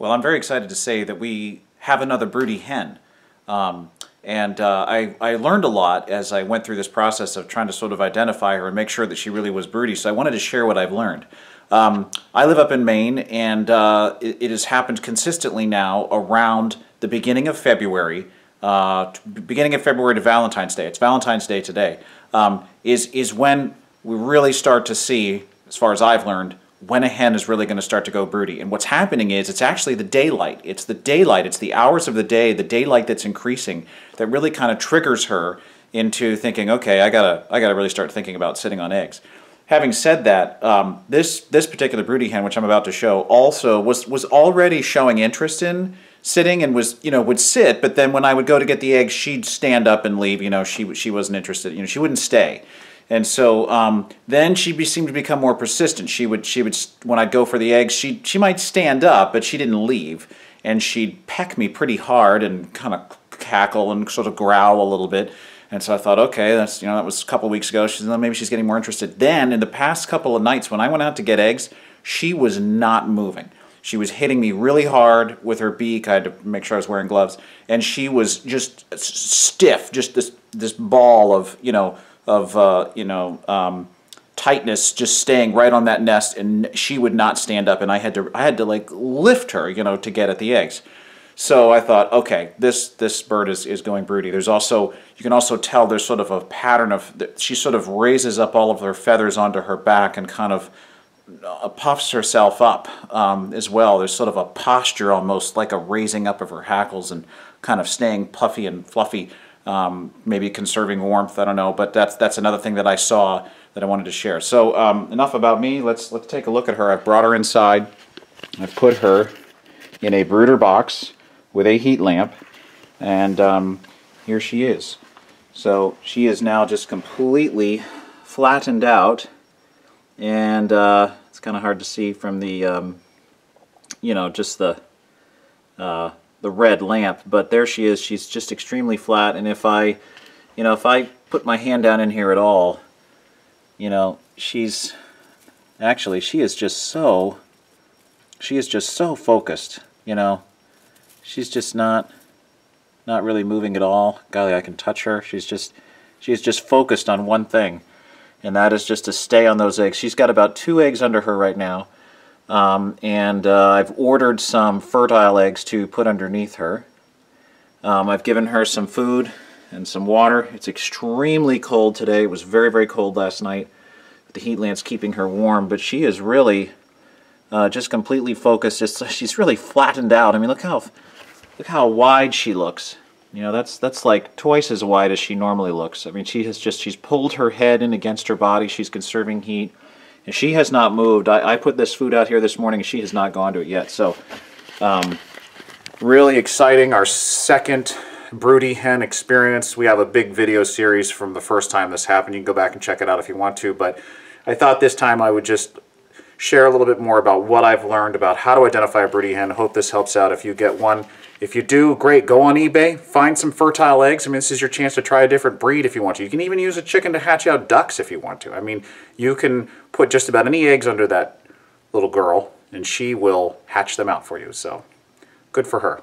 Well, I'm very excited to say that we have another broody hen. I learned a lot as I went through this process of trying to sort of identify her and make sure that she really was broody, so I wanted to share what I've learned. I live up in Maine, and it has happened consistently now around the beginning of February, to Valentine's Day. It's Valentine's Day today, is when we really start to see, as far as I've learned, when a hen is really going to start to go broody. And what's happening is it's actually the daylight. It's the daylight, it's the hours of the day, the daylight that's increasing, that really kind of triggers her into thinking, okay, I gotta really start thinking about sitting on eggs. Having said that, this particular broody hen, which I'm about to show, also was already showing interest in sitting and would sit, but then when I would go to get the eggs, she'd stand up and leave. She wasn't interested. She wouldn't stay. And so then she seemed to become more persistent. She would when I'd go for the eggs, she might stand up, but she didn't leave, and she'd peck me pretty hard and kind of cackle and sort of growl a little bit. And so I thought, okay, that was a couple of weeks ago. She said, maybe she's getting more interested. Then in the past couple of nights when I went out to get eggs, she was not moving. She was hitting me really hard with her beak. I had to make sure I was wearing gloves, and she was just stiff, just this ball of tightness, just staying right on that nest, and she would not stand up, and I had to like lift her, to get at the eggs. So I thought, okay, this bird is going broody. There's also, you can also tell there's sort of a pattern of, she sort of raises up all of her feathers onto her back and kind of puffs herself up as well. There's sort of a posture, almost like a raising up of her hackles and kind of staying puffy and fluffy. Maybe conserving warmth, I don't know, but that's another thing that I saw that I wanted to share. So enough about me. Let's take a look at her. I've brought her inside. I've put her in a brooder box with a heat lamp, and here she is. So she is now just completely flattened out, and it's kind of hard to see from the just the red lamp, but there she is. She's just extremely flat, and if I put my hand down in here at all, she is just so focused. She's just not really moving at all. Golly, I can touch her. She is just focused on one thing, and that is just to stay on those eggs. She's got about 2 eggs under her right now. I've ordered some fertile eggs to put underneath her. I've given her some food and some water. It's extremely cold today. It was very, very cold last night. The heat lamp's keeping her warm, but she is really just completely focused. She's really flattened out. I mean, look how wide she looks. That's like twice as wide as she normally looks. I mean, she's pulled her head in against her body. She's conserving heat. And she has not moved. I put this food out here this morning, and she has not gone to it yet. So, really exciting. Our second broody hen experience. We have a big video series from the first time this happened. You can go back and check it out if you want to. But I thought this time I would just share a little bit more about what I've learned about how to identify a broody hen. I hope this helps out if you get one. If you do, great. Go on eBay, find some fertile eggs. I mean, this is your chance to try a different breed if you want to. You can even use a chicken to hatch out ducks if you want to. I mean, you can put just about any eggs under that little girl, and she will hatch them out for you. So, good for her.